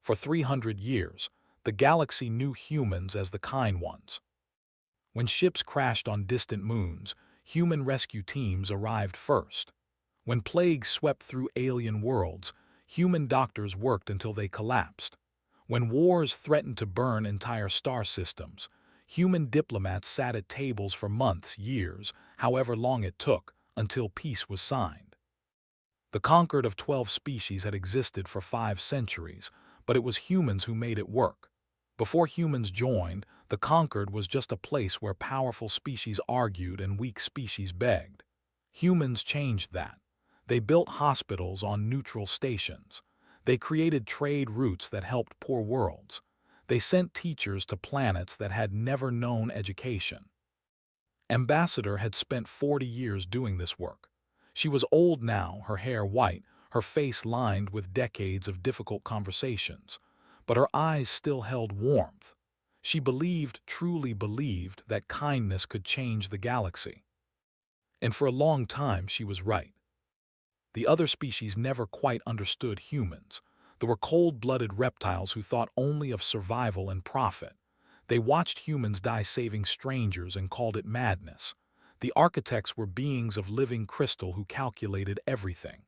For 300 years, the galaxy knew humans as the kind ones. When ships crashed on distant moons, human rescue teams arrived first. When plagues swept through alien worlds, human doctors worked until they collapsed. When wars threatened to burn entire star systems, human diplomats sat at tables for months, years, however long it took, until peace was signed. The Concord of 12 species had existed for 5 centuries, but it was humans who made it work. Before humans joined, the Concord was just a place where powerful species argued and weak species begged. Humans changed that. They built hospitals on neutral stations. They created trade routes that helped poor worlds. They sent teachers to planets that had never known education. Ambassador had spent 40 years doing this work. She was old now, her hair white, her face lined with decades of difficult conversations, but her eyes still held warmth. She believed, truly believed, that kindness could change the galaxy. And for a long time she was right. The other species never quite understood humans. There were cold-blooded reptiles who thought only of survival and profit. They watched humans die saving strangers and called it madness. The architects were beings of living crystal who calculated everything.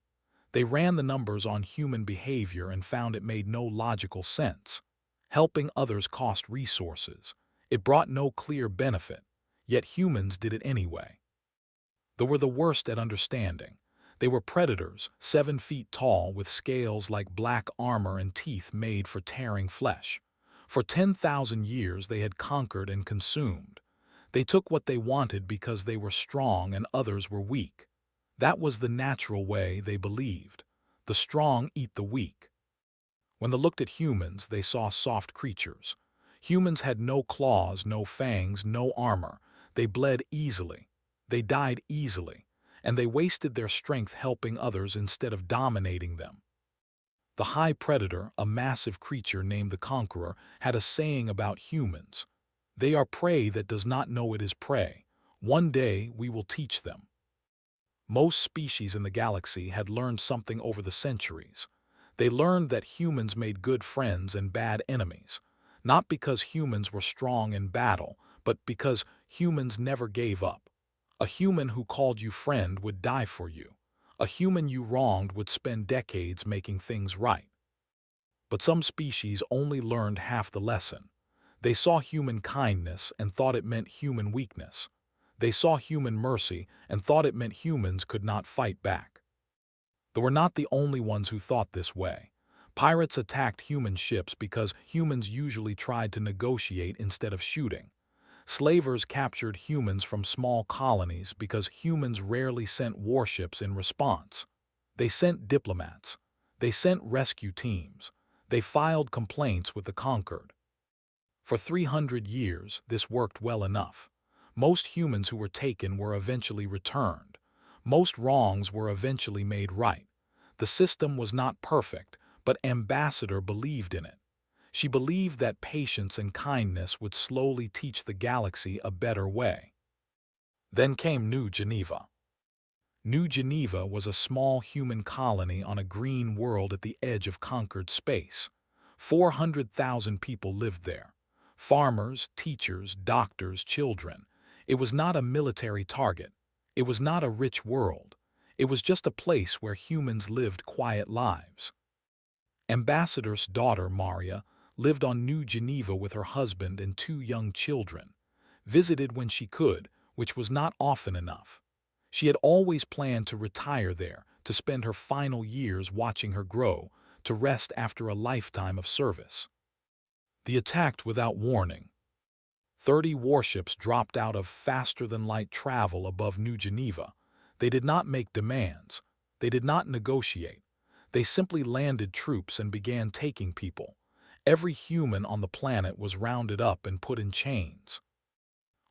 They ran the numbers on human behavior and found it made no logical sense. Helping others cost resources. It brought no clear benefit, yet humans did it anyway. They were the worst at understanding. They were predators, 7 feet tall with scales like black armor and teeth made for tearing flesh. For 10,000 years they had conquered and consumed. They took what they wanted because they were strong and others were weak. That was the natural way, they believed. The strong eat the weak. When they looked at humans, they saw soft creatures. Humans had no claws, no fangs, no armor. They bled easily. They died easily. And they wasted their strength helping others instead of dominating them. The High Predator, a massive creature named the Conqueror, had a saying about humans. They are prey that does not know it is prey. One day we will teach them. Most species in the galaxy had learned something over the centuries. They learned that humans made good friends and bad enemies, not because humans were strong in battle, but because humans never gave up. A human who called you friend would die for you. A human you wronged would spend decades making things right. But some species only learned half the lesson. They saw human kindness and thought it meant human weakness. They saw human mercy and thought it meant humans could not fight back. They were not the only ones who thought this way. Pirates attacked human ships because humans usually tried to negotiate instead of shooting. Slavers captured humans from small colonies because humans rarely sent warships in response. They sent diplomats. They sent rescue teams. They filed complaints with the conquered. For 300 years, this worked well enough. Most humans who were taken were eventually returned. Most wrongs were eventually made right. The system was not perfect, but Ambassador believed in it. She believed that patience and kindness would slowly teach the galaxy a better way. Then came New Geneva. New Geneva was a small human colony on a green world at the edge of conquered space. 400,000 people lived there. Farmers, teachers, doctors, children. It was not a military target. It was not a rich world. It was just a place where humans lived quiet lives. Ambassador's daughter, Maria, lived on New Geneva with her husband and 2 young children, visited when she could, which was not often enough. She had always planned to retire there, to spend her final years watching her grow, to rest after a lifetime of service. They attacked without warning. 30 warships dropped out of faster-than-light travel above New Geneva. They did not make demands. They did not negotiate. They simply landed troops and began taking people. Every human on the planet was rounded up and put in chains.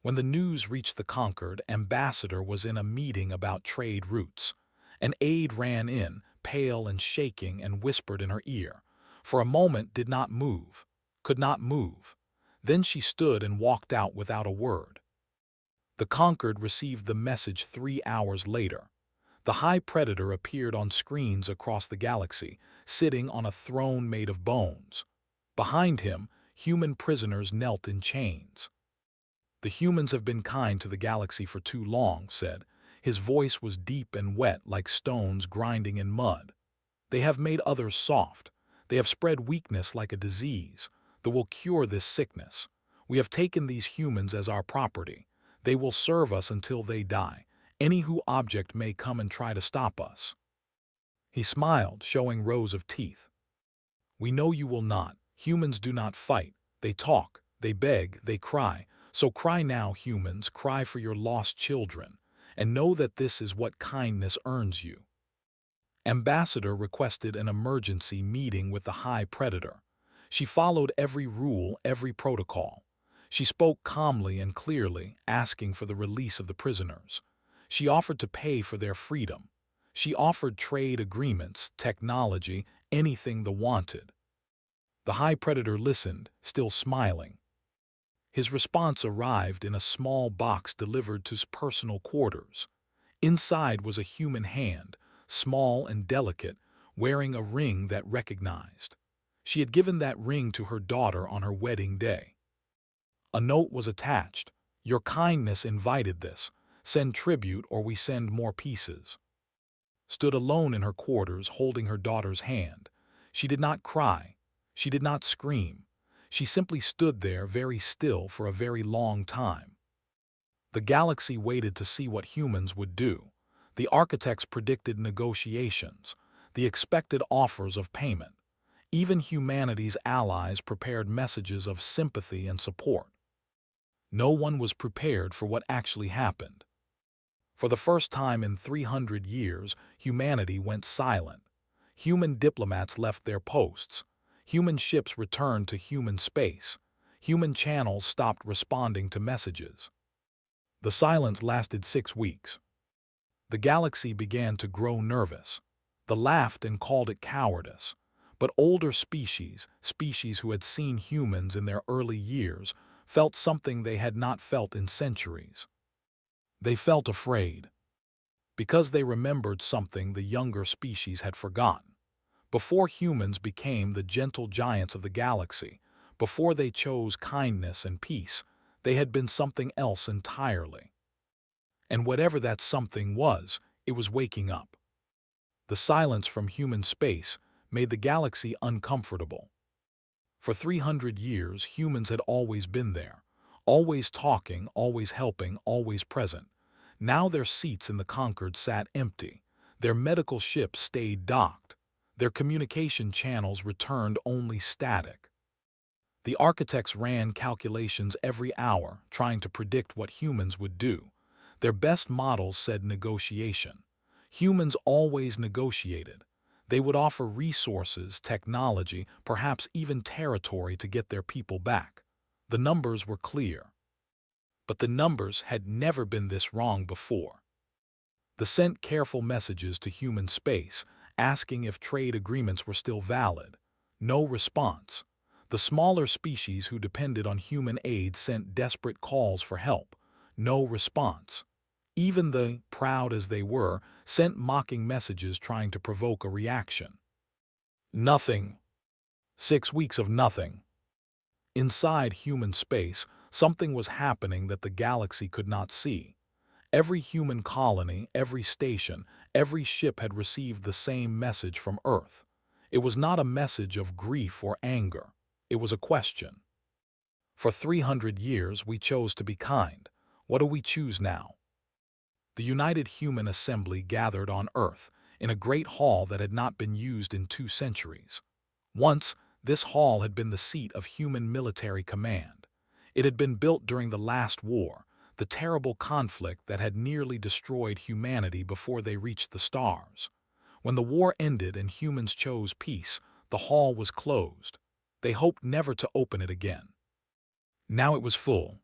When the news reached the conquered, Ambassador was in a meeting about trade routes. An aide ran in, pale and shaking, and whispered in her ear. For a moment did not move, could not move. Then she stood and walked out without a word. The conquered received the message 3 hours later. The High Predator appeared on screens across the galaxy, sitting on a throne made of bones. Behind him, human prisoners knelt in chains. "The humans have been kind to the galaxy for too long," said. His voice was deep and wet like stones grinding in mud. "They have made others soft. They have spread weakness like a disease that will cure this sickness. We have taken these humans as our property. They will serve us until they die. Any who object may come and try to stop us." He smiled, showing rows of teeth. "We know you will not. Humans do not fight. They talk, they beg, they cry. So cry now, humans, cry for your lost children, and know that this is what kindness earns you." Ambassador requested an emergency meeting with the High Predator. She followed every rule, every protocol. She spoke calmly and clearly, asking for the release of the prisoners. She offered to pay for their freedom. She offered trade agreements, technology, anything they wanted. The High Predator listened, still smiling. His response arrived in a small box delivered to his personal quarters. Inside was a human hand, small and delicate, wearing a ring that recognized. She had given that ring to her daughter on her wedding day. A note was attached. "Your kindness invited this. Send tribute or we send more pieces." Stood alone in her quarters, holding her daughter's hand. She did not cry. She did not scream. She simply stood there very still for a very long time. The galaxy waited to see what humans would do. The architects predicted negotiations. The expected offers of payment. Even humanity's allies prepared messages of sympathy and support. No one was prepared for what actually happened. For the first time in 300 years, humanity went silent. Human diplomats left their posts. Human ships returned to human space. Human channels stopped responding to messages. The silence lasted 6 weeks. The galaxy began to grow nervous. They laughed and called it cowardice. But older species who had seen humans in their early years, felt something they had not felt in centuries. They felt afraid. Because they remembered something the younger species had forgotten. Before humans became the gentle giants of the galaxy, before they chose kindness and peace, they had been something else entirely. And whatever that something was, it was waking up. The silence from human space made the galaxy uncomfortable. For 300 years, humans had always been there, always talking, always helping, always present. Now their seats in the Concord sat empty. Their medical ships stayed docked. Their communication channels returned only static. The architects ran calculations every hour, trying to predict what humans would do. Their best models said negotiation. Humans always negotiated. They would offer resources, technology, perhaps even territory to get their people back. The numbers were clear. But the numbers had never been this wrong before. They sent careful messages to human space, asking if trade agreements were still valid. No response. The smaller species who depended on human aid sent desperate calls for help. No response. Even they, proud as they were, sent mocking messages trying to provoke a reaction. Nothing. 6 weeks of nothing. Inside human space, something was happening that the galaxy could not see. Every human colony, every station, every ship had received the same message from Earth. It was not a message of grief or anger. It was a question. For 300 years, we chose to be kind. What do we choose now? The United Human Assembly gathered on Earth, in a great hall that had not been used in 2 centuries. Once, this hall had been the seat of human military command. It had been built during the last war, the terrible conflict that had nearly destroyed humanity before they reached the stars. When the war ended and humans chose peace, the hall was closed. They hoped never to open it again. Now it was full.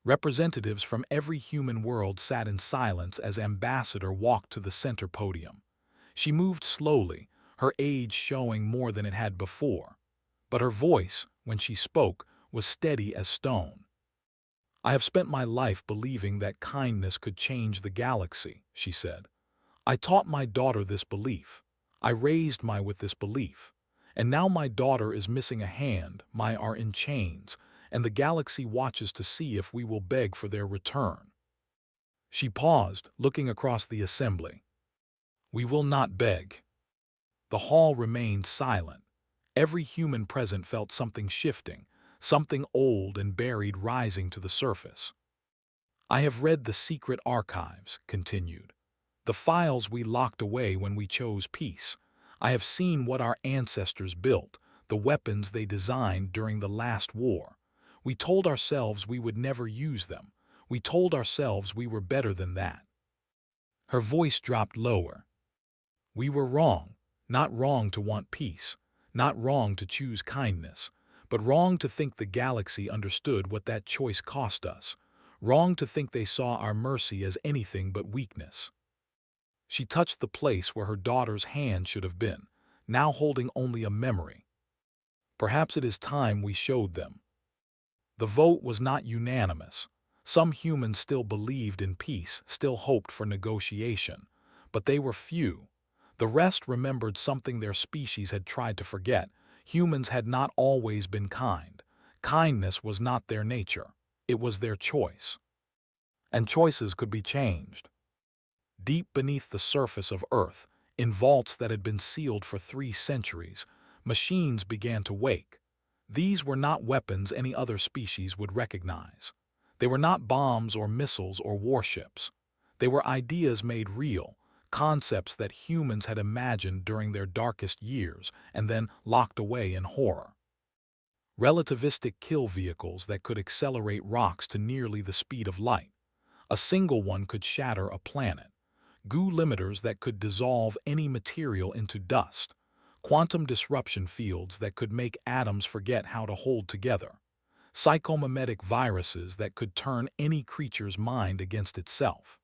Representatives from every human world sat in silence as Ambassador walked to the center podium. She moved slowly, her age showing more than it had before. But her voice, when she spoke, was steady as stone. "I have spent my life believing that kindness could change the galaxy," she said. "I taught my daughter this belief. I raised my with this belief. And now my daughter is missing a hand, my are in chains, and the galaxy watches to see if we will beg for their return." She paused, looking across the assembly. "We will not beg." The hall remained silent. Every human present felt something shifting, something old and buried rising to the surface. "I have read the secret archives," continued. "The files we locked away when we chose peace. I have seen what our ancestors built, the weapons they designed during the last war. We told ourselves we would never use them. We told ourselves we were better than that." Her voice dropped lower. "We were wrong, not wrong to want peace, not wrong to choose kindness, but wrong to think the galaxy understood what that choice cost us, wrong to think they saw our mercy as anything but weakness." She touched the place where her daughter's hand should have been, now holding only a memory. "Perhaps it is time we showed them." The vote was not unanimous. Some humans still believed in peace, still hoped for negotiation, but they were few. The rest remembered something their species had tried to forget. Humans had not always been kind. Kindness was not their nature. It was their choice. And choices could be changed. Deep beneath the surface of Earth, in vaults that had been sealed for 3 centuries, machines began to wake. These were not weapons any other species would recognize. They were not bombs or missiles or warships. They were ideas made real, concepts that humans had imagined during their darkest years and then locked away in horror. Relativistic kill vehicles that could accelerate rocks to nearly the speed of light. A single one could shatter a planet. Goo limiters that could dissolve any material into dust. Quantum disruption fields that could make atoms forget how to hold together. Psychomimetic viruses that could turn any creature's mind against itself.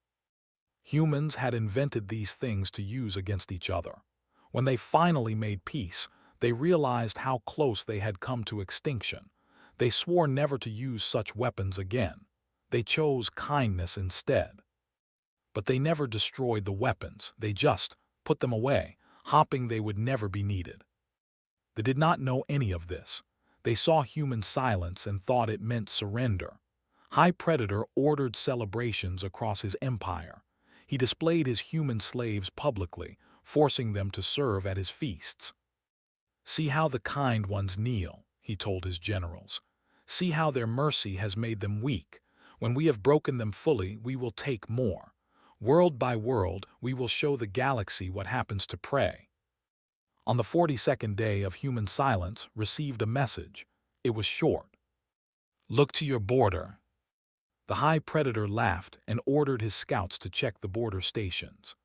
Humans had invented these things to use against each other. When they finally made peace, they realized how close they had come to extinction. They swore never to use such weapons again. They chose kindness instead. But they never destroyed the weapons, they just put them away, hoping they would never be needed. They did not know any of this. They saw human silence and thought it meant surrender. High Predator ordered celebrations across his empire. He displayed his human slaves publicly, forcing them to serve at his feasts. "See how the kind ones kneel," he told his generals. "See how their mercy has made them weak. When we have broken them fully, we will take more. World by world, we will show the galaxy what happens to prey." On the 42nd day of human silence, received a message. It was short. "Look to your border." The High Predator laughed and ordered his scouts to check the border stations.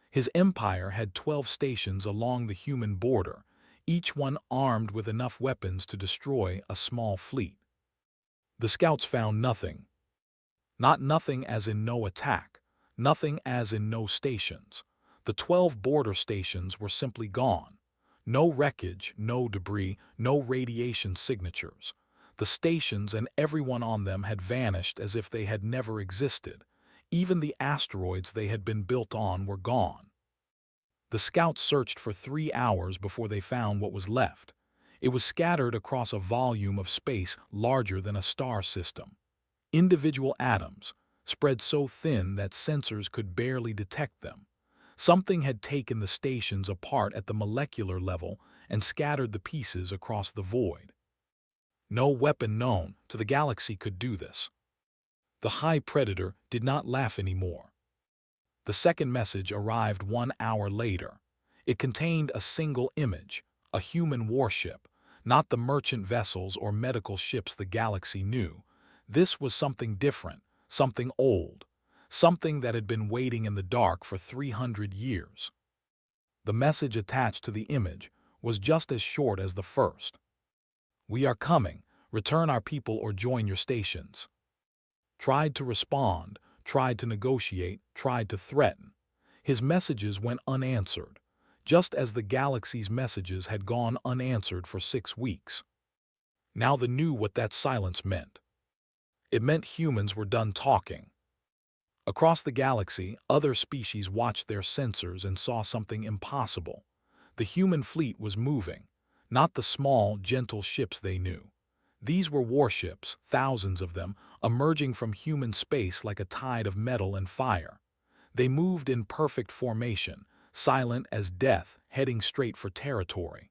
His empire had 12 stations along the human border, each one armed with enough weapons to destroy a small fleet. The scouts found nothing. Not nothing as in no attack, nothing as in no stations. The 12 border stations were simply gone. No wreckage, no debris, no radiation signatures. The stations and everyone on them had vanished as if they had never existed. Even the asteroids they had been built on were gone. The scouts searched for 3 hours before they found what was left. It was scattered across a volume of space larger than a star system. Individual atoms, spread so thin that sensors could barely detect them. Something had taken the stations apart at the molecular level and scattered the pieces across the void. No weapon known to the galaxy could do this. The High Predator did not laugh anymore. The second message arrived 1 hour later. It contained a single image, a human warship, not the merchant vessels or medical ships the galaxy knew. This was something different, something old, something that had been waiting in the dark for 300 years. The message attached to the image was just as short as the first. "We are coming. Return our people or join your stations." Tried to respond, tried to negotiate, tried to threaten. His messages went unanswered, just as the galaxy's messages had gone unanswered for 6 weeks. Now they knew what that silence meant. It meant humans were done talking. Across the galaxy, other species watched their sensors and saw something impossible. The human fleet was moving, not the small, gentle ships they knew. These were warships, thousands of them, emerging from human space like a tide of metal and fire. They moved in perfect formation, silent as death, heading straight for territory.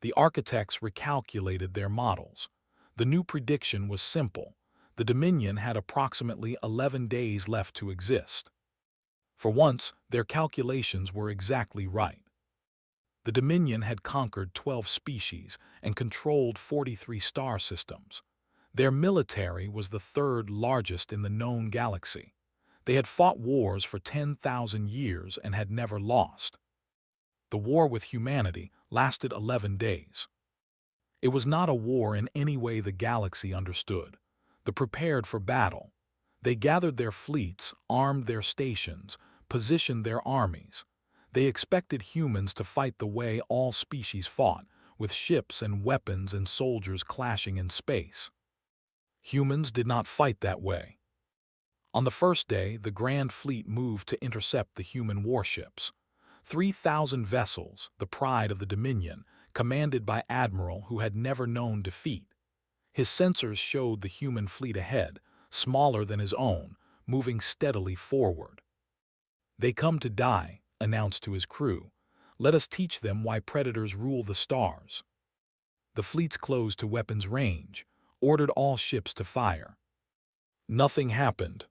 The architects recalculated their models. The new prediction was simple. The Dominion had approximately 11 days left to exist. For once, their calculations were exactly right. The Dominion had conquered 12 species and controlled 43 star systems. Their military was the third largest in the known galaxy. They had fought wars for 10,000 years and had never lost. The war with humanity lasted 11 days. It was not a war in any way the galaxy understood. They prepared for battle. They gathered their fleets, armed their stations, positioned their armies. They expected humans to fight the way all species fought, with ships and weapons and soldiers clashing in space. Humans did not fight that way. On the first day, the Grand Fleet moved to intercept the human warships. 3,000 vessels, the pride of the Dominion, commanded by Admiral who had never known defeat. His sensors showed the human fleet ahead, smaller than his own, moving steadily forward. "They come to die," announced to his crew. "Let us teach them why predators rule the stars." The fleets closed to weapons range, ordered all ships to fire. Nothing happened.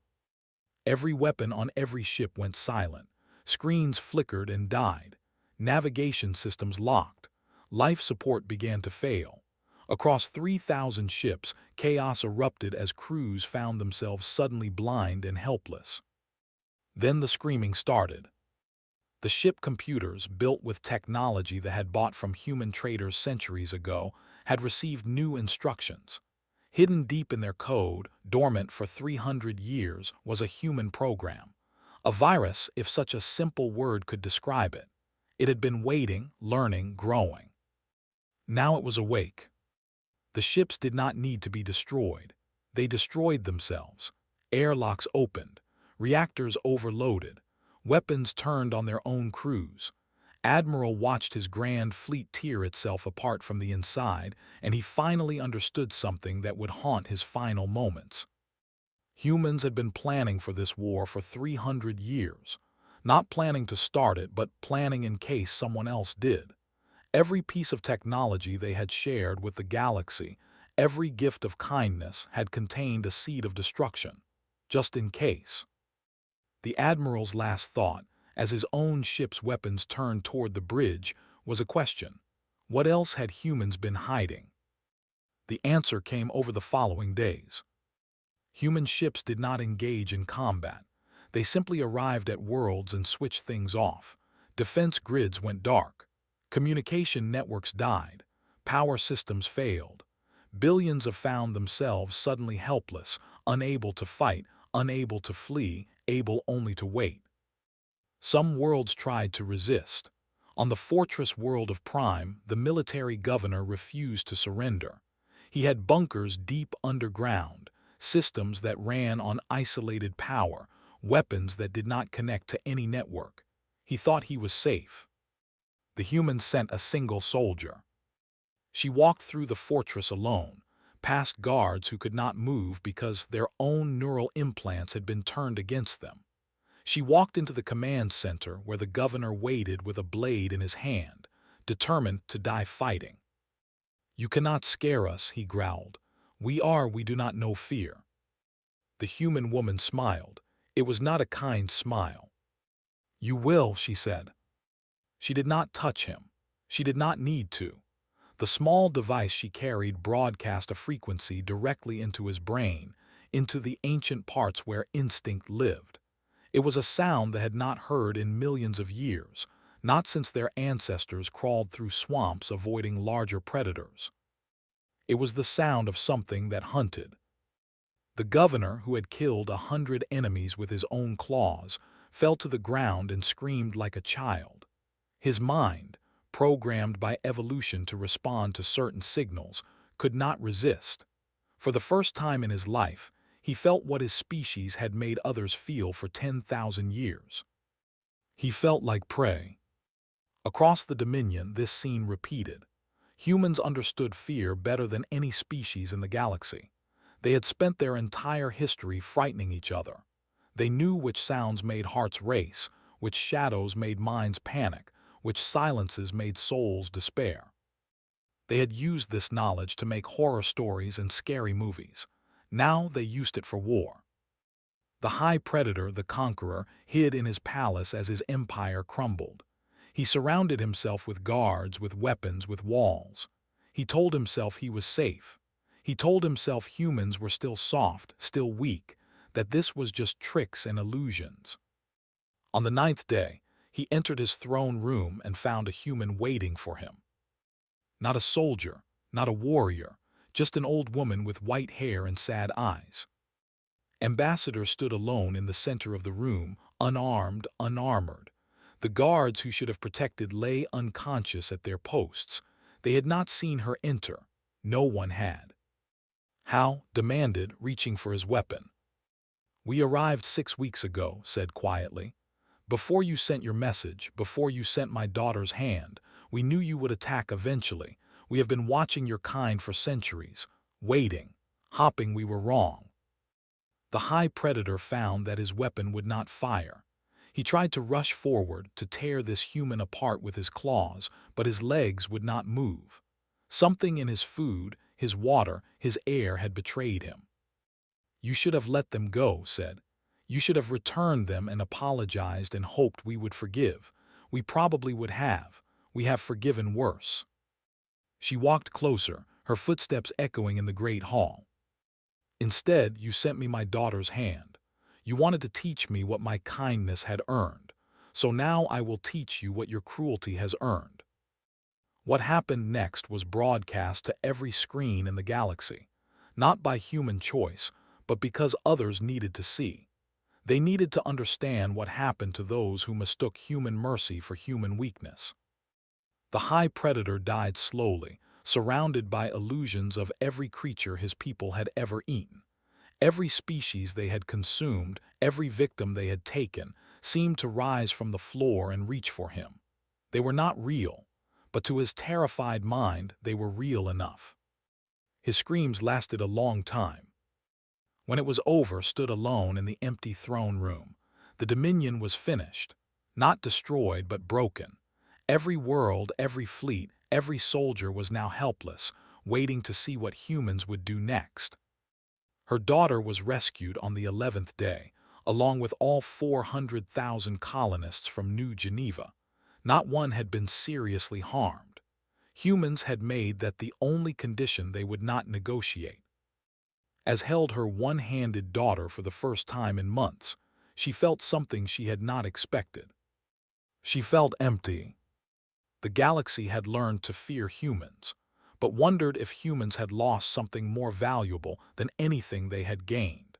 Every weapon on every ship went silent. Screens flickered and died. Navigation systems locked. Life support began to fail. Across 3,000 ships, chaos erupted as crews found themselves suddenly blind and helpless. Then the screaming started. The ship computers, built with technology that had bought from human traders centuries ago, had received new instructions. Hidden deep in their code, dormant for 300 years, was a human program. A virus, if such a simple word could describe it. It had been waiting, learning, growing. Now it was awake. The ships did not need to be destroyed. They destroyed themselves. Airlocks opened. Reactors overloaded. Weapons turned on their own crews. Admiral watched his grand fleet tear itself apart from the inside, and he finally understood something that would haunt his final moments. Humans had been planning for this war for 300 years. Not planning to start it, but planning in case someone else did. Every piece of technology they had shared with the galaxy, every gift of kindness had contained a seed of destruction, just in case. The Admiral's last thought, as his own ship's weapons turned toward the bridge, was a question. What else had humans been hiding? The answer came over the following days. Human ships did not engage in combat. They simply arrived at worlds and switched things off. Defense grids went dark. Communication networks died. Power systems failed. Billions have found themselves suddenly helpless, unable to fight, unable to flee, able only to wait. Some worlds tried to resist. On the fortress world of Prime, the military governor refused to surrender. He had bunkers deep underground, systems that ran on isolated power, weapons that did not connect to any network. He thought he was safe. The humans sent a single soldier. She walked through the fortress alone, past guards who could not move because their own neural implants had been turned against them. She walked into the command center where the governor waited with a blade in his hand, determined to die fighting. "You cannot scare us," he growled. We do not know fear." The human woman smiled. It was not a kind smile. "You will," she said. She did not touch him. She did not need to. The small device she carried broadcast a frequency directly into his brain, into the ancient parts where instinct lived. It was a sound they had not heard in millions of years, not since their ancestors crawled through swamps avoiding larger predators. It was the sound of something that hunted. The governor, who had killed 100 enemies with his own claws, fell to the ground and screamed like a child. His mind, programmed by evolution to respond to certain signals, could not resist. For the first time in his life, he felt what his species had made others feel for 10,000 years. He felt like prey. Across the Dominion, this scene repeated. Humans understood fear better than any species in the galaxy. They had spent their entire history frightening each other. They knew which sounds made hearts race, which shadows made minds panic, which silences made souls despair. They had used this knowledge to make horror stories and scary movies. Now they used it for war. The High Predator, the Conqueror, hid in his palace as his empire crumbled. He surrounded himself with guards, with weapons, with walls. He told himself he was safe. He told himself humans were still soft, still weak, that this was just tricks and illusions. On the 9th day, he entered his throne room and found a human waiting for him. Not a soldier, not a warrior, just an old woman with white hair and sad eyes. Ambassador stood alone in the center of the room, unarmed, unarmored. The guards who should have protected lay unconscious at their posts. They had not seen her enter. No one had. Hal demanded, reaching for his weapon. "We arrived 6 weeks ago," said quietly. "Before you sent your message, before you sent my daughter's hand, we knew you would attack eventually. We have been watching your kind for centuries, waiting, hoping we were wrong." The High Predator found that his weapon would not fire. He tried to rush forward to tear this human apart with his claws, but his legs would not move. Something in his food, his water, his air had betrayed him. "You should have let them go," said. "You should have returned them and apologized and hoped we would forgive. We probably would have. We have forgiven worse." She walked closer, her footsteps echoing in the great hall. "Instead, you sent me my daughter's hand. You wanted to teach me what my kindness had earned. So now I will teach you what your cruelty has earned." What happened next was broadcast to every screen in the galaxy, not by human choice, but because others needed to see. They needed to understand what happened to those who mistook human mercy for human weakness. The High Predator died slowly, surrounded by illusions of every creature his people had ever eaten. Every species they had consumed, every victim they had taken, seemed to rise from the floor and reach for him. They were not real, but to his terrified mind they were real enough. His screams lasted a long time. When it was over, stood alone in the empty throne room. The Dominion was finished, not destroyed but broken. Every world, every fleet, every soldier was now helpless, waiting to see what humans would do next. Her daughter was rescued on the 11th day, along with all 400,000 colonists from New Geneva. Not one had been seriously harmed. Humans had made that the only condition they would not negotiate. As held her one-handed daughter for the first time in months, she felt something she had not expected. She felt empty. The galaxy had learned to fear humans, but wondered if humans had lost something more valuable than anything they had gained.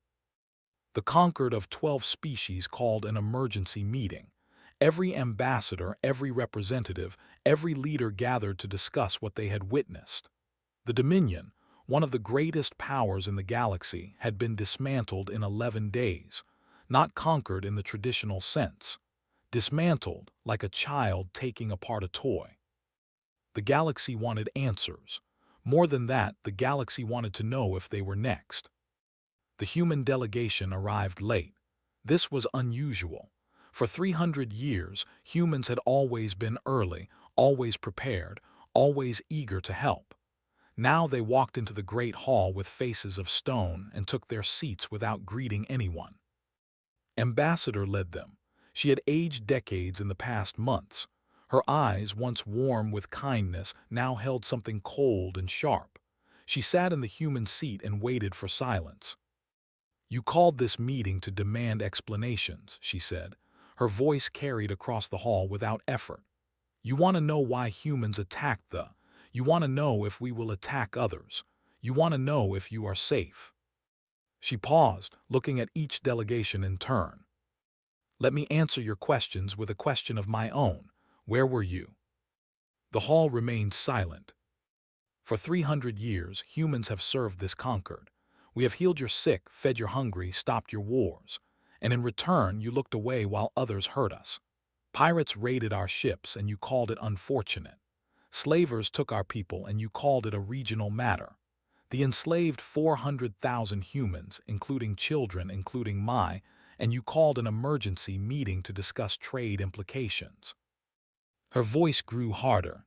The conquered of 12 species called an emergency meeting. Every ambassador, every representative, every leader gathered to discuss what they had witnessed. The Dominion, one of the greatest powers in the galaxy, had been dismantled in 11 days, not conquered in the traditional sense. Dismantled like a child taking apart a toy. The galaxy wanted answers. More than that, the galaxy wanted to know if they were next. The human delegation arrived late. This was unusual. For 300 years, humans had always been early, always prepared, always eager to help. Now they walked into the great hall with faces of stone and took their seats without greeting anyone. Ambassador led them. She had aged decades in the past months. Her eyes, once warm with kindness, now held something cold and sharp. She sat in the human seat and waited for silence. "You called this meeting to demand explanations," she said. Her voice carried across the hall without effort. "You want to know why humans attacked the... You want to know if we will attack others. You want to know if you are safe." She paused, looking at each delegation in turn. "Let me answer your questions with a question of my own. Where were you?" The hall remained silent. "For 300 years, humans have served this conquered. We have healed your sick, fed your hungry, stopped your wars. And in return, you looked away while others hurt us. Pirates raided our ships, and you called it unfortunate. Slavers took our people and you called it a regional matter. The enslaved 400,000 humans, including children, including and you called an emergency meeting to discuss trade implications. Her voice grew harder.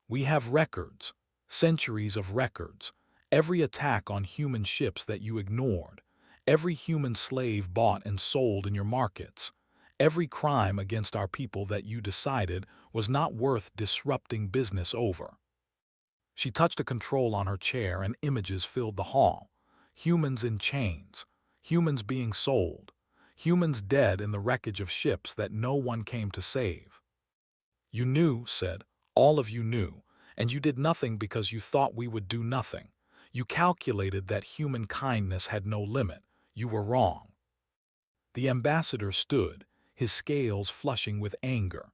We have records, centuries of records, every attack on human ships that you ignored, every human slave bought and sold in your markets, every crime against our people that you decided was not worth disrupting business over. She touched a control on her chair and images filled the hall. Humans in chains, humans being sold, humans dead in the wreckage of ships that no one came to save. You knew, said, all of you knew, and you did nothing because you thought we would do nothing. You calculated that human kindness had no limit. You were wrong. The ambassador stood, his scales flushing with anger.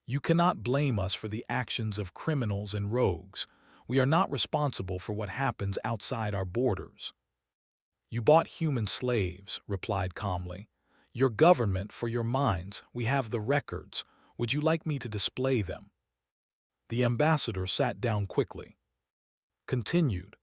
You cannot blame us for the actions of criminals and rogues. We are not responsible for what happens outside our borders. You bought human slaves, replied calmly. Your government for your minds, we have the records. Would you like me to display them? The ambassador sat down quickly. Continued.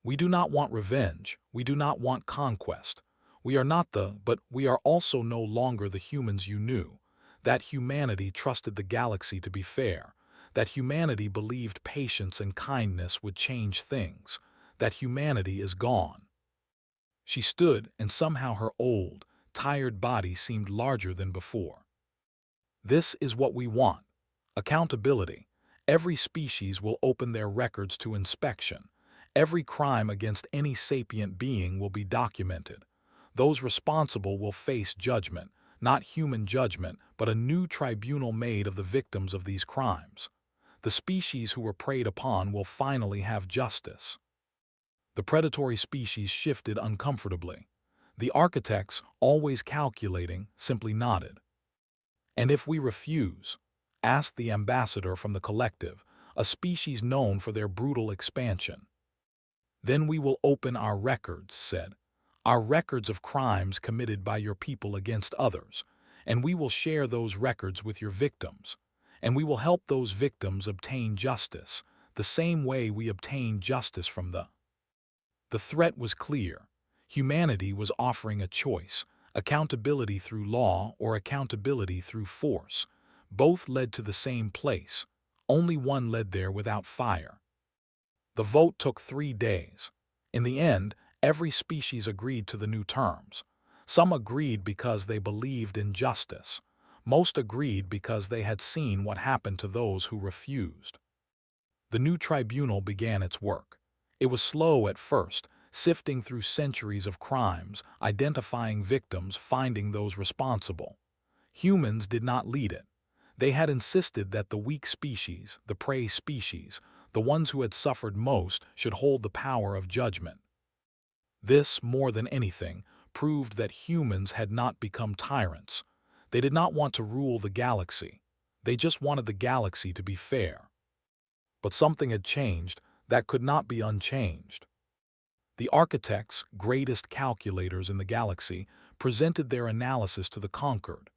We do not want revenge. We do not want conquest. We are not but we are also no longer the humans you knew. That humanity trusted the galaxy to be fair. That humanity believed patience and kindness would change things. That humanity is gone. She stood, and somehow her old, tired body seemed larger than before. This is what we want. Accountability. Every species will open their records to inspection. Every crime against any sapient being will be documented. Those responsible will face judgment, not human judgment, but a new tribunal made of the victims of these crimes. The species who were preyed upon will finally have justice. The predatory species shifted uncomfortably. The architects, always calculating, simply nodded. And if we refuse? Asked the ambassador from the collective, a species known for their brutal expansion. Then we will open our records, said. Our records of crimes committed by your people against others, and we will share those records with your victims, and we will help those victims obtain justice, the same way we obtain justice from the threat was clear. Humanity was offering a choice, accountability through law or accountability through force. Both led to the same place. Only one led there without fire. The vote took 3 days. In the end, every species agreed to the new terms. Some agreed because they believed in justice. Most agreed because they had seen what happened to those who refused. The new tribunal began its work. It was slow at first, sifting through centuries of crimes, identifying victims, finding those responsible. Humans did not lead it. They had insisted that the weak species, the prey species, the ones who had suffered most, should hold the power of judgment. This, more than anything, proved that humans had not become tyrants. They did not want to rule the galaxy. They just wanted the galaxy to be fair. But something had changed that could not be unchanged. The architects, greatest calculators in the galaxy, presented their analysis to the conquered.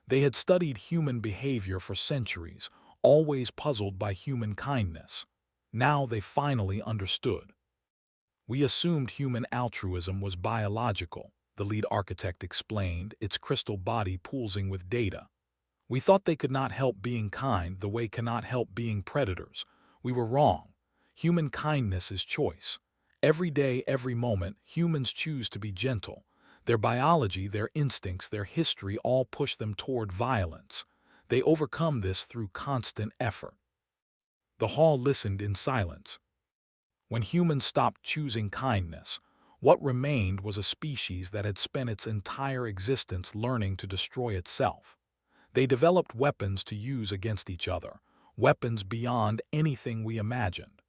They had studied human behavior for centuries, always puzzled by human kindness. Now they finally understood. We assumed human altruism was biological, the lead architect explained, its crystal body pulsing with data. We thought they could not help being kind the way cannot help being predators. We were wrong. Human kindness is choice. Every day, every moment, humans choose to be gentle. Their biology, their instincts, their history all push them toward violence. They overcome this through constant effort. The hall listened in silence. When humans stopped choosing kindness, what remained was a species that had spent its entire existence learning to destroy itself. They developed weapons to use against each other, weapons beyond anything we imagined.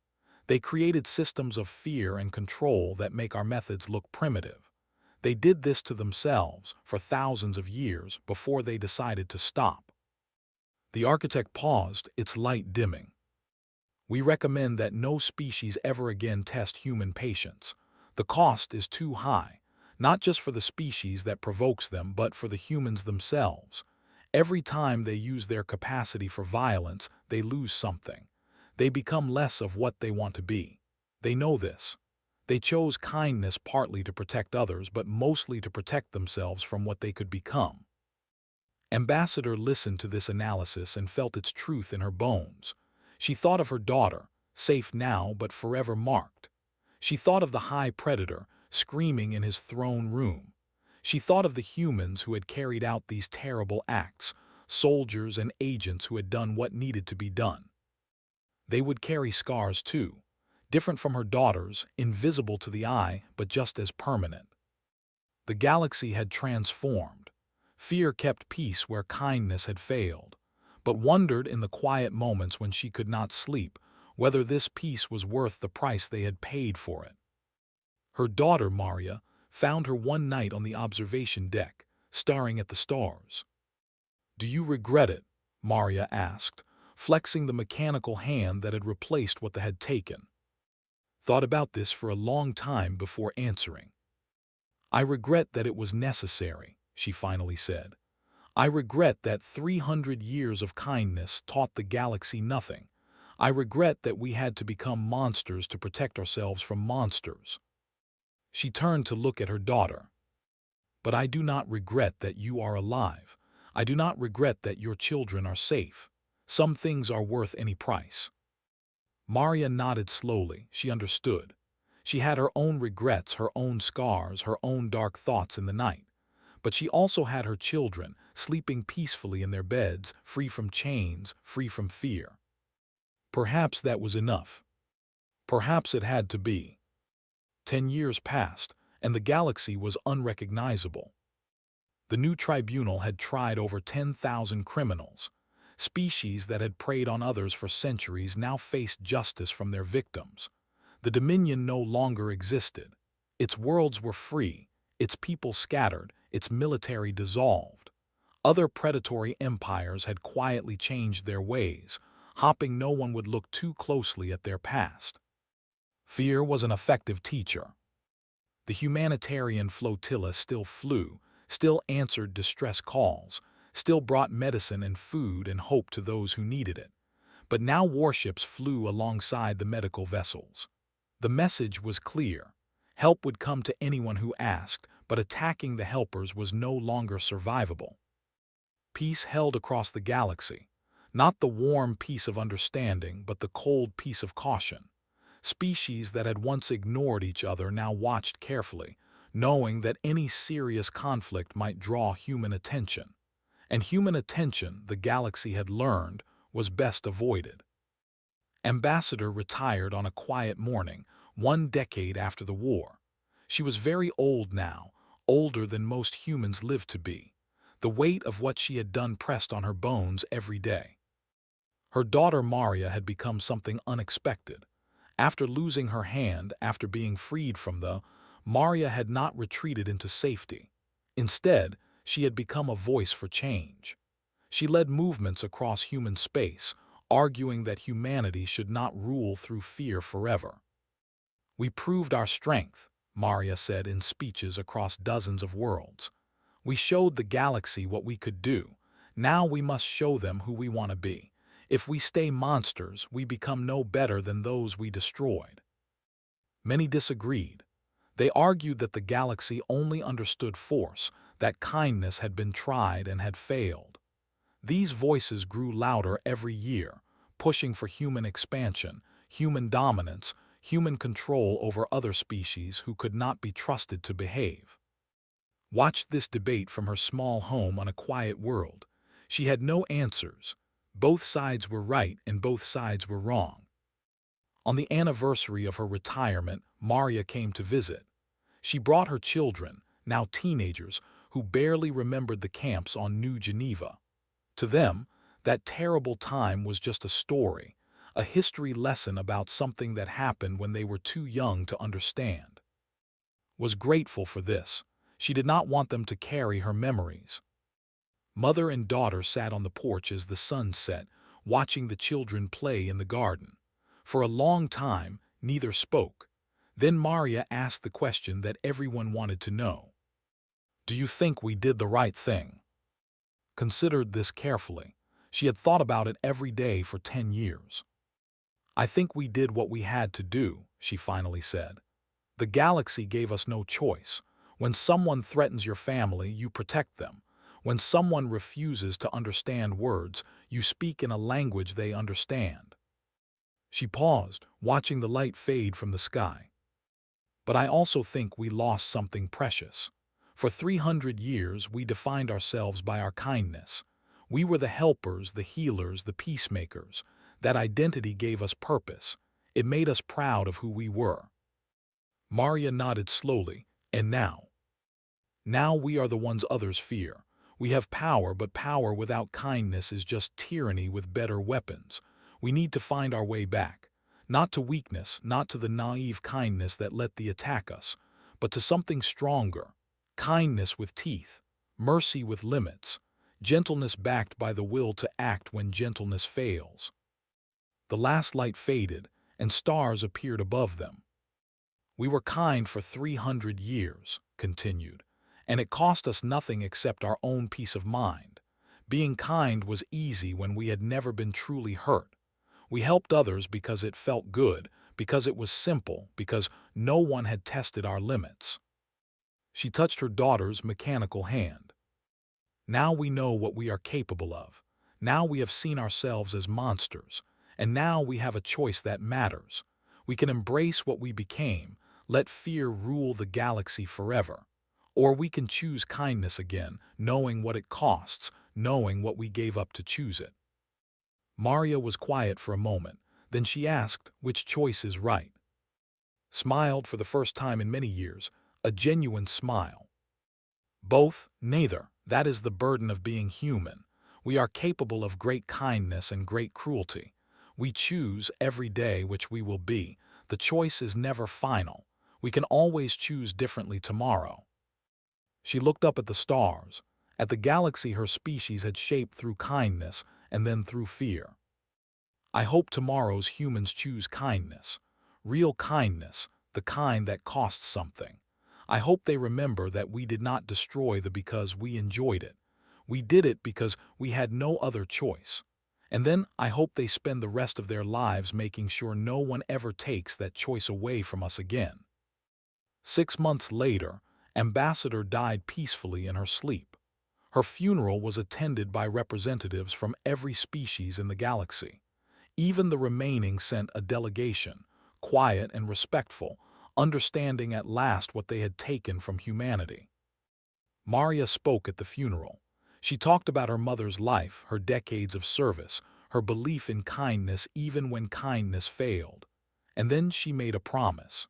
They created systems of fear and control that make our methods look primitive. They did this to themselves for thousands of years before they decided to stop. The architect paused, its light dimming. We recommend that no species ever again test human patience. The cost is too high, not just for the species that provokes them, but for the humans themselves. Every time they use their capacity for violence, they lose something. They become less of what they want to be. They know this. They chose kindness partly to protect others, but mostly to protect themselves from what they could become. Ambassador listened to this analysis and felt its truth in her bones. She thought of her daughter, safe now but forever marked. She thought of the High Predator, screaming in his throne room. She thought of the humans who had carried out these terrible acts, soldiers and agents who had done what needed to be done. They would carry scars too, different from her daughter's, invisible to the eye, but just as permanent. The galaxy had transformed. Fear kept peace where kindness had failed, but wondered in the quiet moments when she could not sleep whether this peace was worth the price they had paid for it. Her daughter, Maria, found her one night on the observation deck, staring at the stars. "Do you regret it?" Maria asked, flexing the mechanical hand that had replaced what they had taken. Thought about this for a long time before answering. "I regret that it was necessary," she finally said. "I regret that 300 years of kindness taught the galaxy nothing. I regret that we had to become monsters to protect ourselves from monsters." She turned to look at her daughter. "But I do not regret that you are alive. I do not regret that your children are safe. Some things are worth any price." Maria nodded slowly. She understood. She had her own regrets, her own scars, her own dark thoughts in the night. But she also had her children, sleeping peacefully in their beds, free from chains, free from fear. Perhaps that was enough. Perhaps it had to be. 10 years passed, and the galaxy was unrecognizable. The new tribunal had tried over 10,000 criminals. Species that had preyed on others for centuries now faced justice from their victims. The Dominion no longer existed. Its worlds were free, its people scattered, its military dissolved. Other predatory empires had quietly changed their ways, hoping no one would look too closely at their past. Fear was an effective teacher. The humanitarian flotilla still flew, still answered distress calls, still brought medicine and food and hope to those who needed it. But now warships flew alongside the medical vessels. The message was clear. Help would come to anyone who asked, but attacking the helpers was no longer survivable. Peace held across the galaxy, not the warm peace of understanding, but the cold peace of caution. Species that had once ignored each other now watched carefully, knowing that any serious conflict might draw human attention. And human attention, the galaxy had learned, was best avoided. Ambassador retired on a quiet morning, 1 decade after the war. She was very old now, older than most humans lived to be. The weight of what she had done pressed on her bones every day. Her daughter Maria had become something unexpected. After losing her hand, after being freed from Maria had not retreated into safety. Instead, she had become a voice for change. She led movements across human space, arguing that humanity should not rule through fear forever. "We proved our strength," Maria said in speeches across dozens of worlds. "We showed the galaxy what we could do. Now we must show them who we want to be. If we stay monsters, we become no better than those we destroyed." Many disagreed. They argued that the galaxy only understood force, that kindness had been tried and had failed. These voices grew louder every year, pushing for human expansion, human dominance, human control over other species who could not be trusted to behave. Watched this debate from her small home on a quiet world. She had no answers. Both sides were right and both sides were wrong. On the anniversary of her retirement, Maria came to visit. She brought her children, now teenagers, who barely remembered the camps on New Geneva. To them, that terrible time was just a story, a history lesson about something that happened when they were too young to understand. Was grateful for this. She did not want them to carry her memories. Mother and daughter sat on the porch as the sun set, watching the children play in the garden. For a long time, neither spoke. Then Maria asked the question that everyone wanted to know. "Do you think we did the right thing?" Considered this carefully. She had thought about it every day for 10 years. I think we did what we had to do, she finally said. The galaxy gave us no choice. When someone threatens your family, you protect them. When someone refuses to understand words, you speak in a language they understand. She paused, watching the light fade from the sky. But I also think we lost something precious. For 300 years, we defined ourselves by our kindness. We were the helpers, the healers, the peacemakers. That identity gave us purpose. It made us proud of who we were. Maria nodded slowly. And now? Now we are the ones others fear. We have power, but power without kindness is just tyranny with better weapons. We need to find our way back. Not to weakness, not to the naive kindness that let the attack us, but to something stronger. Kindness with teeth, mercy with limits, gentleness backed by the will to act when gentleness fails. The last light faded, and stars appeared above them. We were kind for 300 years, continued, and it cost us nothing except our own peace of mind. Being kind was easy when we had never been truly hurt. We helped others because it felt good, because it was simple, because no one had tested our limits. She touched her daughter's mechanical hand. Now we know what we are capable of. Now we have seen ourselves as monsters, and now we have a choice that matters. We can embrace what we became, let fear rule the galaxy forever. Or we can choose kindness again, knowing what it costs, knowing what we gave up to choose it. Maria was quiet for a moment, then she asked which choice is right. Smiled for the first time in many years, a genuine smile. Both, neither. That is the burden of being human. We are capable of great kindness and great cruelty. We choose every day which we will be. The choice is never final. We can always choose differently tomorrow. She looked up at the stars, at the galaxy her species had shaped through kindness and then through fear. I hope tomorrow's humans choose kindness, real kindness, the kind that costs something. I hope they remember that we did not destroy the because we enjoyed it. We did it because we had no other choice. And then I hope they spend the rest of their lives making sure no one ever takes that choice away from us again. 6 months later, Ambassador died peacefully in her sleep. Her funeral was attended by representatives from every species in the galaxy. Even the remaining sent a delegation, quiet and respectful, understanding at last what they had taken from humanity. Maria spoke at the funeral. She talked about her mother's life, her decades of service, her belief in kindness even when kindness failed. And then she made a promise.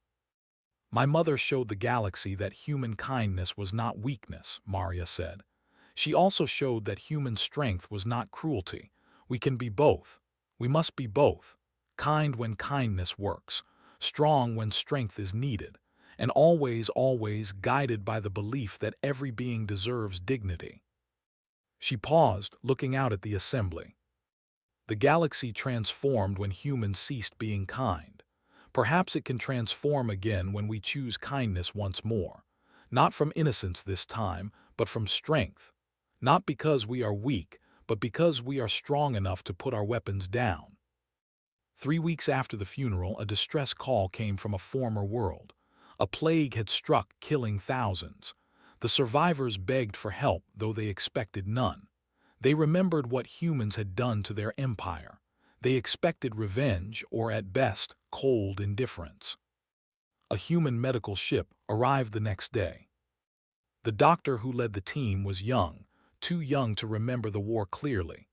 My mother showed the galaxy that human kindness was not weakness, Maria said. She also showed that human strength was not cruelty. We can be both. We must be both. Kind when kindness works, strong when strength is needed, and always, always guided by the belief that every being deserves dignity. She paused, looking out at the assembly. The galaxy transformed when humans ceased being kind. Perhaps it can transform again when we choose kindness once more. Not from innocence this time, but from strength. Not because we are weak, but because we are strong enough to put our weapons down. 3 weeks after the funeral, a distress call came from a former world. A plague had struck, killing thousands. The survivors begged for help, though they expected none. They remembered what humans had done to their empire. They expected revenge, or at best, cold indifference. A human medical ship arrived the next day. The doctor who led the team was young, too young to remember the war clearly.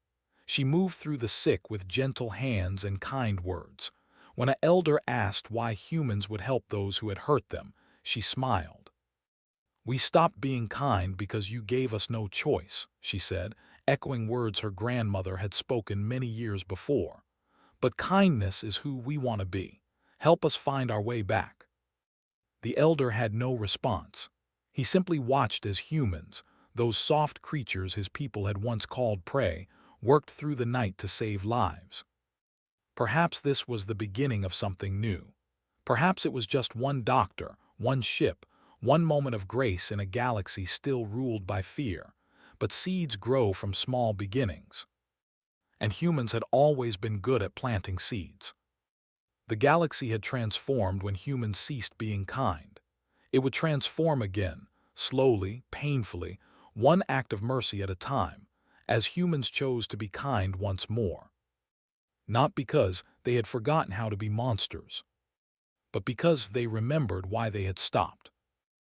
She moved through the sick with gentle hands and kind words. When an elder asked why humans would help those who had hurt them, she smiled. "We stopped being kind because you gave us no choice," she said, echoing words her grandmother had spoken many years before. "But kindness is who we want to be. Help us find our way back." The elder had no response. He simply watched as humans, those soft creatures his people had once called prey, worked through the night to save lives. Perhaps this was the beginning of something new. Perhaps it was just one doctor, one ship, one moment of grace in a galaxy still ruled by fear. But seeds grow from small beginnings. And humans had always been good at planting seeds. The galaxy had transformed when humans ceased being kind. It would transform again, slowly, painfully, one act of mercy at a time, as humans chose to be kind once more. Not because they had forgotten how to be monsters, but because they remembered why they had stopped.